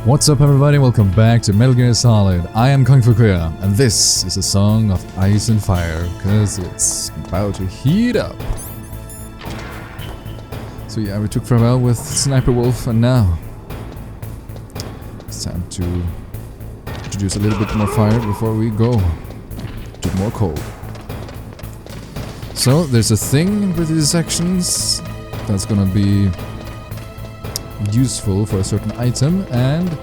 What's up everybody, welcome back to Metal Gear Solid. I am KungFuKuya, and this is a song of ice and fire, because it's about to heat up. So yeah, we took farewell with Sniper Wolf, and now it's time to introduce a little bit more fire before we go to more cold. So there's a thing with these sections that's gonna be useful for a certain item, and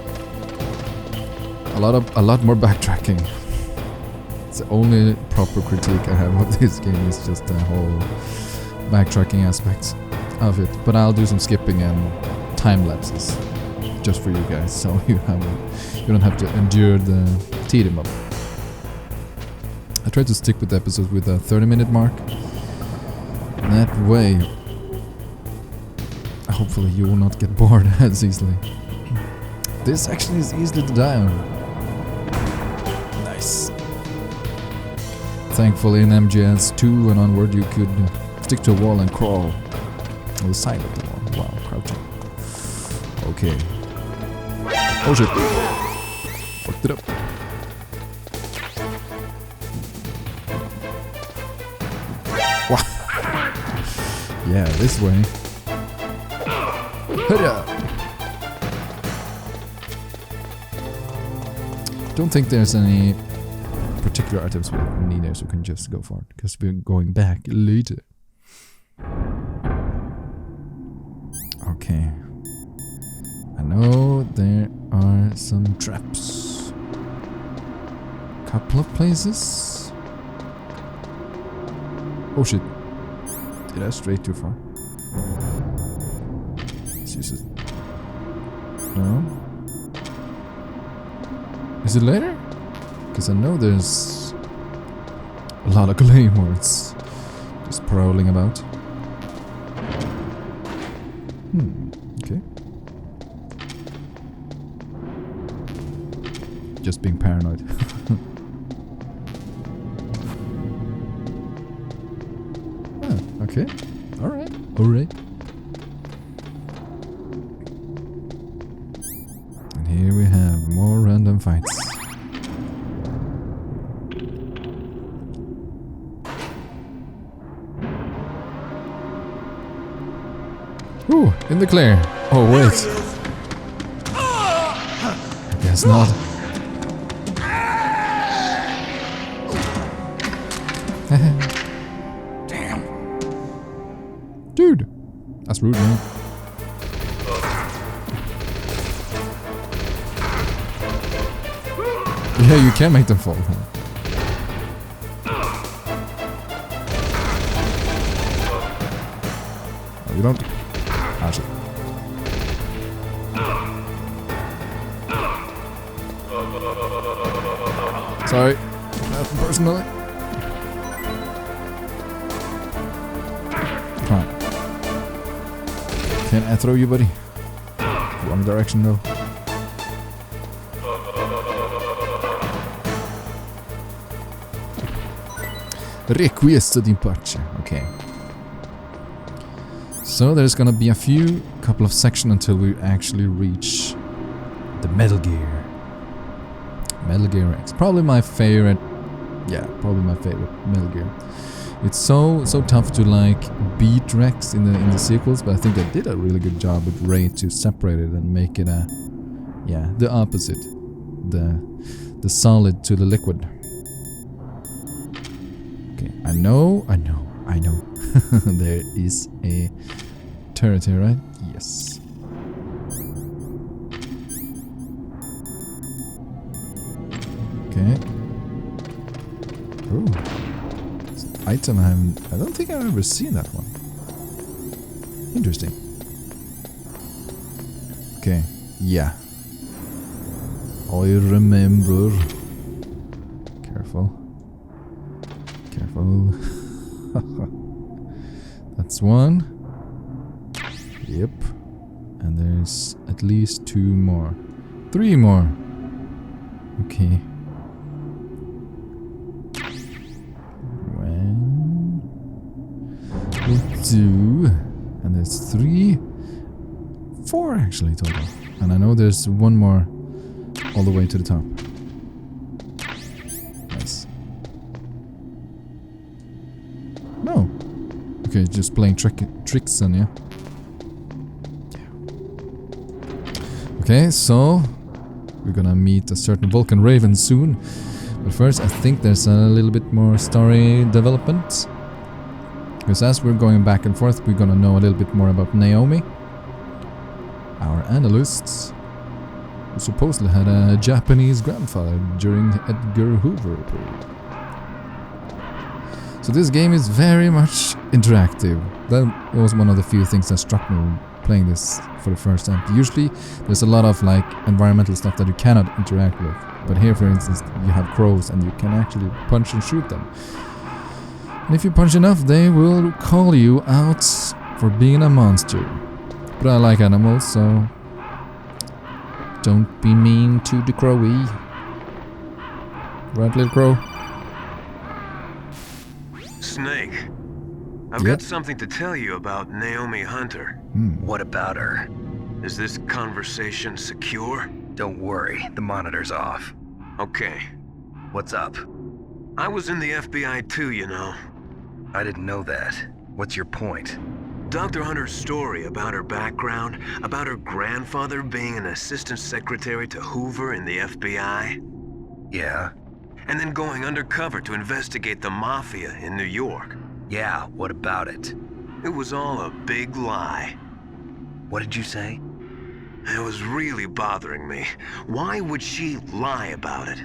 a lot more backtracking. It's the only proper critique I have of this game, is just the whole backtracking aspect of it. But I'll do some skipping and time lapses just for you guys, so you don't have to endure the tedium of it. I try to stick with the episodes with a 30-minute mark. That way, hopefully you will not get bored as easily. This actually is easily to die on. Nice. Thankfully in MGS 2 and onward you could stick to a wall and crawl on the side of the wall while crouching. Okay. Oh shit. Fucked it up. Yeah, this way. Don't think there's any particular items we need there, so we can just go for it, because we're going back later. Okay. I know there are some traps. Couple of places. Oh shit. Did I stray too far? Let's use it. No? Is it later? Because I know there's a lot of claymores just prowling about. Okay. Just being paranoid. Okay. Alright. And here we have more random fights. Ooh, in the clear. Oh wait. I guess not. Dude, that's rude, man. Yeah, you can make them fall. No, you don't. Ah, shit. Sorry, nothing personally. Come on. Can I throw you, buddy? Wrong direction, though. Requested in pace. Okay. So there's gonna be couple of sections until we actually reach the Metal Gear. Metal Gear X. Probably my favorite. Yeah, probably my favorite Metal Gear. It's so tough to like beat Rex in the sequels, but I think they did a really good job with Ray to separate it and make it the opposite, the solid to the liquid. Okay, I know. There is a turret here, right? Yes. Okay. Ooh. Item I don't think I've ever seen that one. Interesting. Okay, yeah. I remember. Careful. That's one. Yep. And there's at least 2 more. 3 more. Okay. We'll do. And there's 3, 4 actually total. And I know there's one more all the way to the top. Nice. No. Okay, just playing tricks on you. Okay, so we're gonna meet a certain Vulcan Raven soon. But first, I think there's a little bit more story development. Because as we're going back and forth, we're gonna know a little bit more about Naomi, our analysts, who supposedly had a Japanese grandfather during Edgar Hoover period. So this game is very much interactive. That was one of the few things that struck me playing this for the first time. Usually there's a lot of like environmental stuff that you cannot interact with. But here, for instance, you have crows and you can actually punch and shoot them. And if you punch enough, they will call you out for being a monster. But I like animals, so don't be mean to the crowy. Right, little crow? Snake, I've got something to tell you about Naomi Hunter. What about her? Is this conversation secure? Don't worry, the monitor's off. Okay. What's up? I was in the FBI too, you know. I didn't know that. What's your point? Dr. Hunter's story about her background, about her grandfather being an assistant secretary to Hoover in the FBI. Yeah? And then going undercover to investigate the mafia in New York. Yeah, what about it? It was all a big lie. What did you say? It was really bothering me. Why would she lie about it?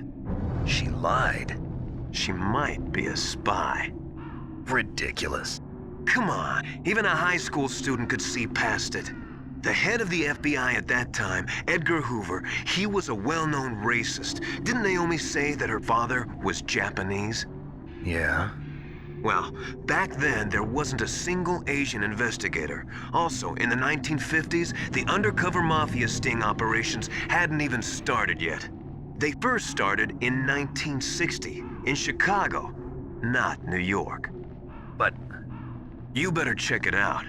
She lied? She might be a spy. Ridiculous. Come on, even a high school student could see past it. The head of the FBI at that time, Edgar Hoover, he was a well-known racist. Didn't Naomi say that her father was Japanese? Yeah? Well, back then there wasn't a single Asian investigator. Also, in the 1950s, the undercover mafia sting operations hadn't even started yet. They first started in 1960, in Chicago, not New York. But you better check it out.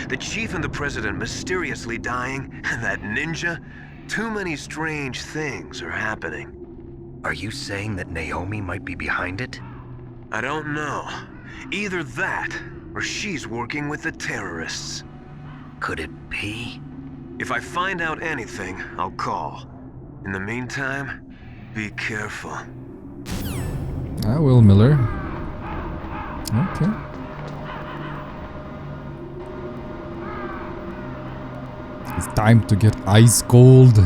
The chief and the president mysteriously dying, that ninja, too many strange things are happening. are you saying that Naomi might be behind it? I don't know. Either that, or she's working with the terrorists. Could it be? If I find out anything, I'll call. In the meantime, be careful. I will, Miller. Okay. It's time to get ice cold.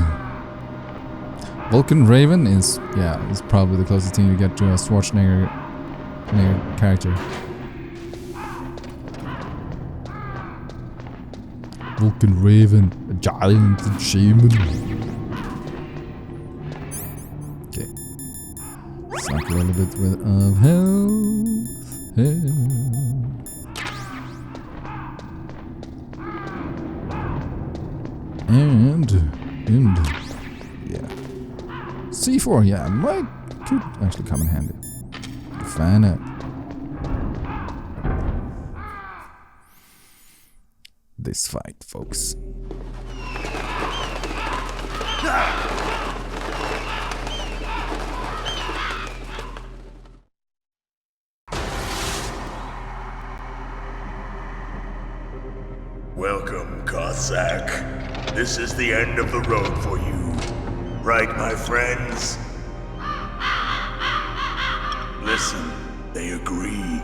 Vulcan Raven is probably the closest thing you get to a Schwarzenegger character. Vulcan Raven, a giant shaman. Okay. Suck a little bit of health. And yeah. C4, yeah, could actually come in handy. Fan it. This fight, folks. Welcome, Cossack. This is the end of the road for you. Right, my friends? Listen, they agree.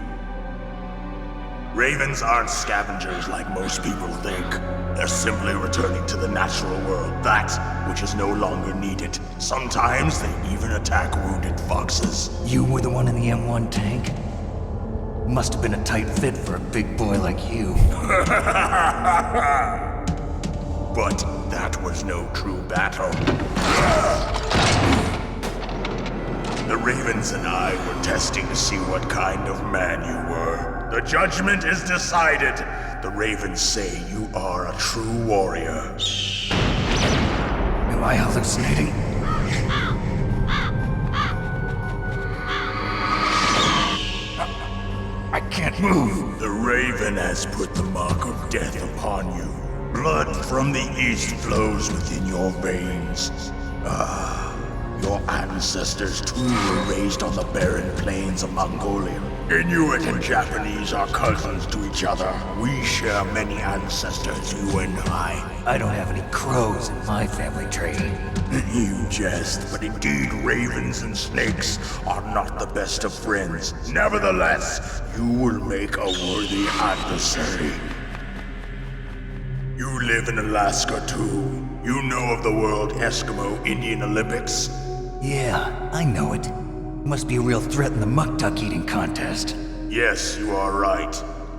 Ravens aren't scavengers like most people think. They're simply returning to the natural world, that which is no longer needed. Sometimes they even attack wounded foxes. You were the one in the M1 tank? Must have been a tight fit for a big boy like you. But that was no true battle. The Ravens and I were testing to see what kind of man you were. The judgment is decided. The Ravens say you are a true warrior. Am I hallucinating? I can't move. The Raven has put the mark of death upon you. Blood from the east flows within your veins. Your ancestors too were raised on the barren plains of Mongolia. Inuit and Japanese are cousins to each other. We share many ancestors, you and I. I don't have any crows in my family tree. You jest, but indeed ravens and snakes are not the best of friends. Nevertheless, you will make a worthy adversary. You live in Alaska too. You know of the World Eskimo Indian Olympics? Yeah, I know it. Must be a real threat in the muck-duck eating contest. Yes, you are right.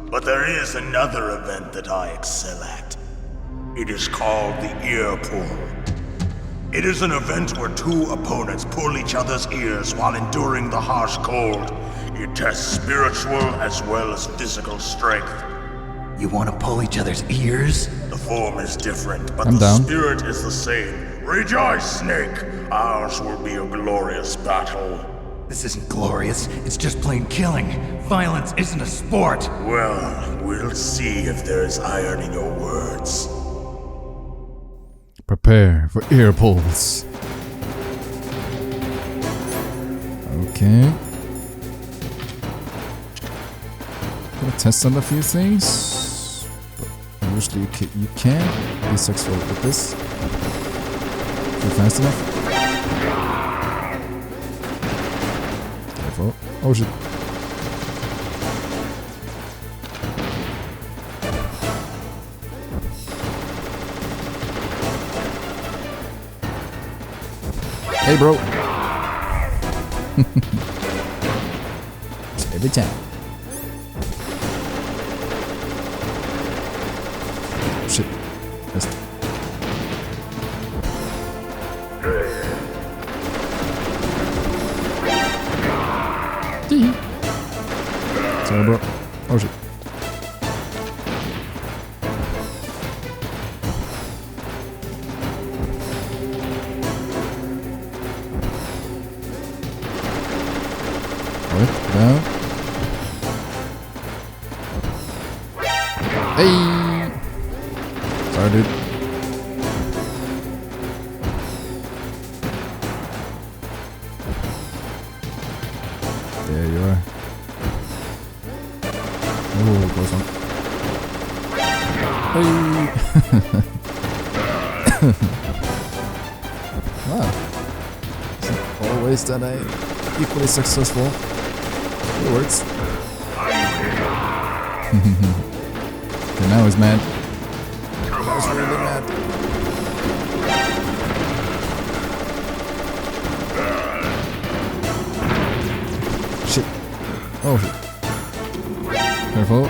But there is another event that I excel at. It is called the ear pull. It is an event where two opponents pull each other's ears while enduring the harsh cold. It tests spiritual as well as physical strength. You want to pull each other's ears? The form is different, but I'm the down. spirit is the same. Rejoice, Snake! Ours will be a glorious battle. This isn't glorious, it's just plain killing. Violence isn't a sport. Well, we'll see if there's iron in your words. Prepare for ear pulls. Okay. Gonna test on a few things. But usually you can be successful with this. If you're fast enough. Careful. Oh shit. Hey, bro. Every time. Shit. Missed. Sorry, bro. Oh shit. Down. Hey! Sorry, dude. There you are. Oh, close one. Hey! Wow. It's not always that I equally successful. It works. Okay, now he's mad. Now he's really mad. Shit. Oh shit. Careful.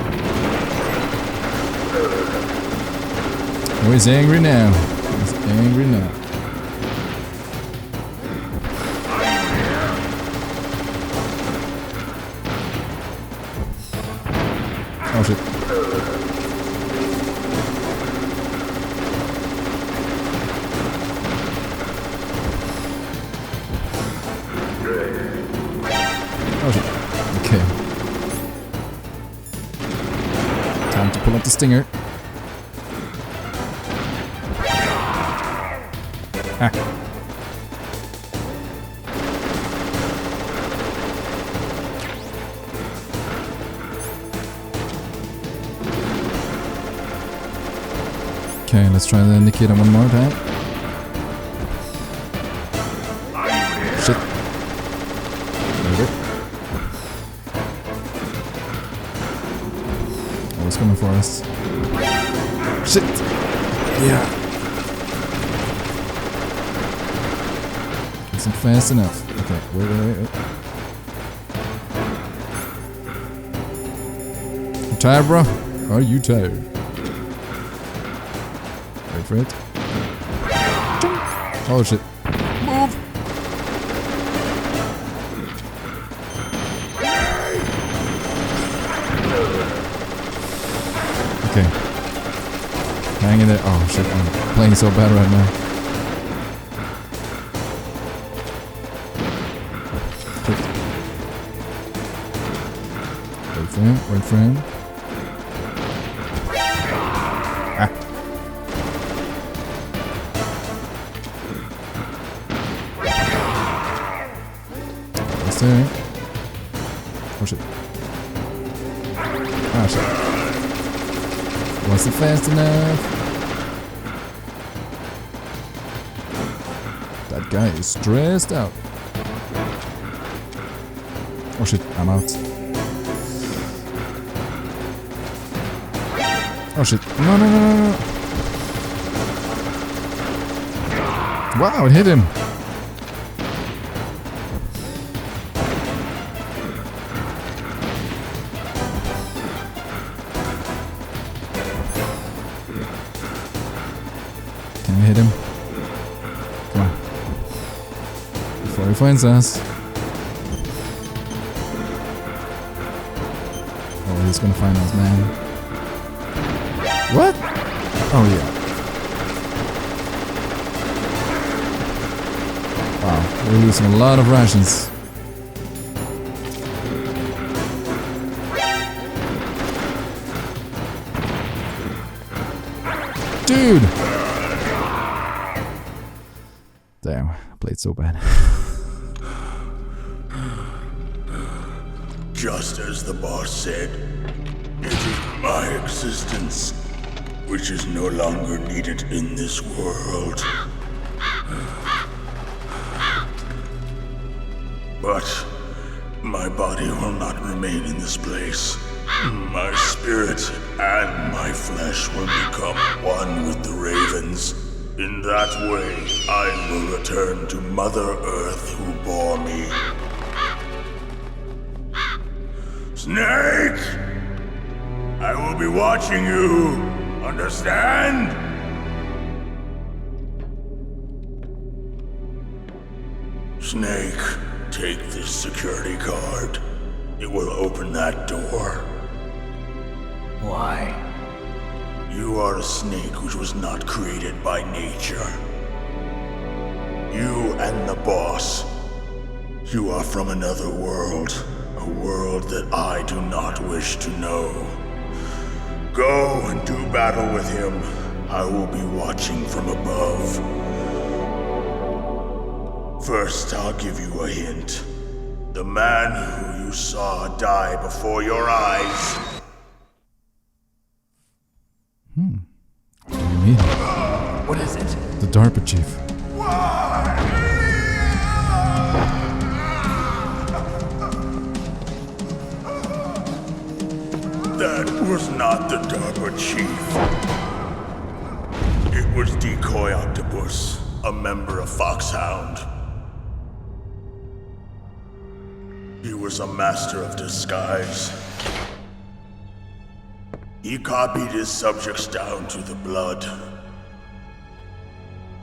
Oh, he's angry now. He's angry now. Oh shit. Oh shit. Okay. Time to pull up the stinger. Ah. Okay, let's try the indicator one more time. Shit. There oh, it's coming for us. Shit! Yeah. Isn't fast enough. Okay, wait. You tired, bro? Are you tired? Wait for it. Oh shit. Move! Okay. Hang in there. Oh shit, I'm playing so bad right now. Shit. Wait for him, wait for him. Ah. here. Oh shit. Ah shit. Wasn't fast enough. That guy is stressed out. Oh shit, I'm out. Oh shit. No, no, no, no, no. Wow, it hit him. Can we hit him? Come on. Before he finds us. Oh, he's gonna find us, man. What? Oh, yeah. Wow, we're losing a lot of rations. Dude! Damn, I played so bad. Just as the boss said, it is my existence which is no longer needed in this world. But my body will not remain in this place. My spirit and my flesh will become one with the ravens. In that way, I will return to Mother Earth who bore me. Snake! I will be watching you. Understand? Snake, take this security card. It will open that door. Why? You are a snake which was not created by nature. You and the boss. You are from another world. A world that I do not wish to know. Go and do battle with him. I will be watching from above. First, I'll give you a hint. The man who you saw die before your eyes. What do you mean? What is it? The DARPA chief. That was not the DARPA chief. It was Decoy Octopus, a member of Foxhound. He was a master of disguise. He copied his subjects down to the blood.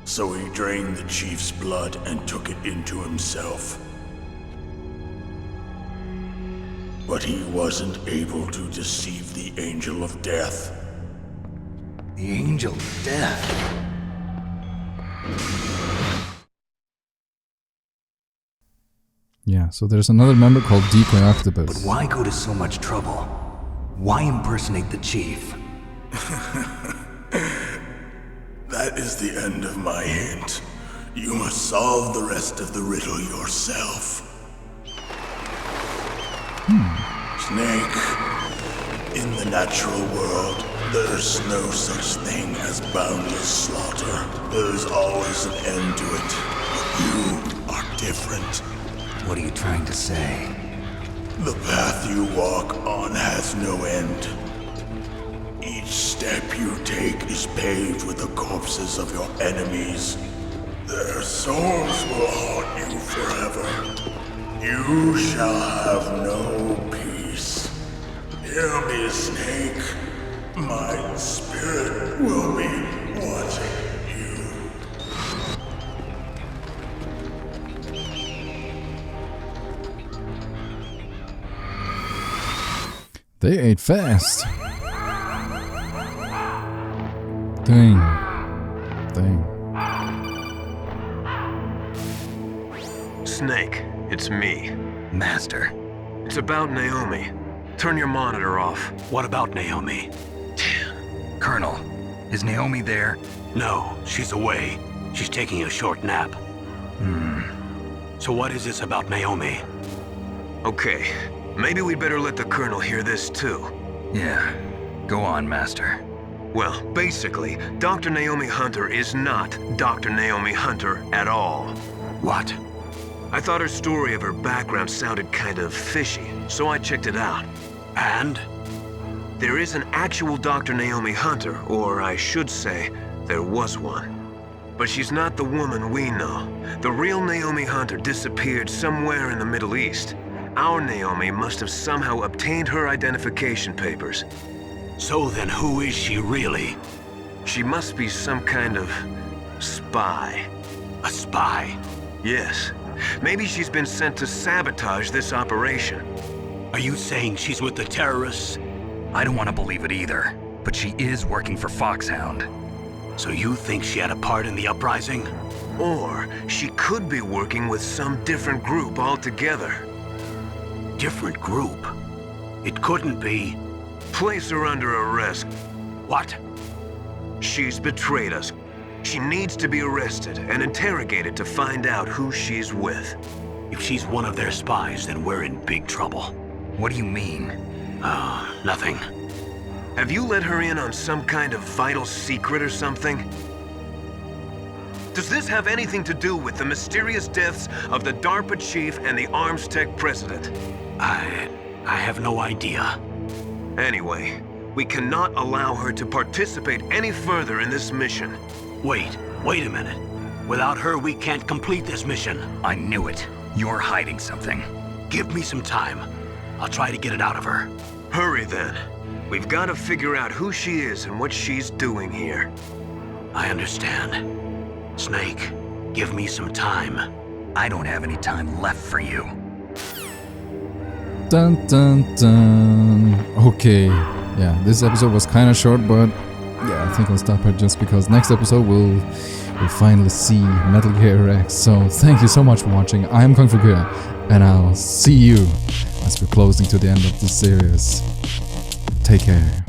So he drained the chief's blood and took it into himself. But he wasn't able to deceive the Angel of Death. The Angel of Death. Yeah, so there's another member called Decoy Octopus. But why go to so much trouble? Why impersonate the chief? That is the end of my hint. You must solve the rest of the riddle yourself. Snake, in the natural world, there's no such thing as boundless slaughter. There is always an end to it. But you are different. What are you trying to say? The path you walk on has no end. Each step you take is paved with the corpses of your enemies. Their souls will haunt you forever. You shall have no peace. Hear me, Snake. My spirit will be watching you. They ate fast. Dang. Dang. Snake, it's me. Master. It's about Naomi. Turn your monitor off. What about Naomi? Colonel, is Naomi there? No, she's away. She's taking a short nap. So what is this about Naomi? Okay, maybe we'd better let the Colonel hear this too. Yeah. Go on, Master. Well, basically, Dr. Naomi Hunter is not Dr. Naomi Hunter at all. What? I thought her story of her background sounded kind of fishy, so I checked it out. And? There is an actual Dr. Naomi Hunter, or I should say, there was one. But she's not the woman we know. The real Naomi Hunter disappeared somewhere in the Middle East. Our Naomi must have somehow obtained her identification papers. So then who is she really? She must be some kind of spy. A spy? Yes. Maybe she's been sent to sabotage this operation. Are you saying she's with the terrorists? I don't want to believe it either, but she is working for Foxhound. So you think she had a part in the uprising? Or she could be working with some different group altogether. Different group? It couldn't be. Place her under arrest. What? She's betrayed us. She needs to be arrested and interrogated to find out who she's with. If she's one of their spies, then we're in big trouble. What do you mean? Nothing. Have you let her in on some kind of vital secret or something? Does this have anything to do with the mysterious deaths of the DARPA chief and the Arms Tech president? I have no idea. Anyway, we cannot allow her to participate any further in this mission. Wait a minute. Without her, we can't complete this mission. I knew it. You're hiding something. Give me some time. I'll try to get it out of her. Hurry then. We've got to figure out who she is and what she's doing here. I understand. Snake, give me some time. I don't have any time left for you. Dun dun dun. Okay. Yeah, this episode was kind of short, but yeah, I think I'll stop here just because next episode we'll finally see Metal Gear X. So thank you so much for watching. I am KungFuKuya, and I'll see you as we're closing to the end of this series. Take care.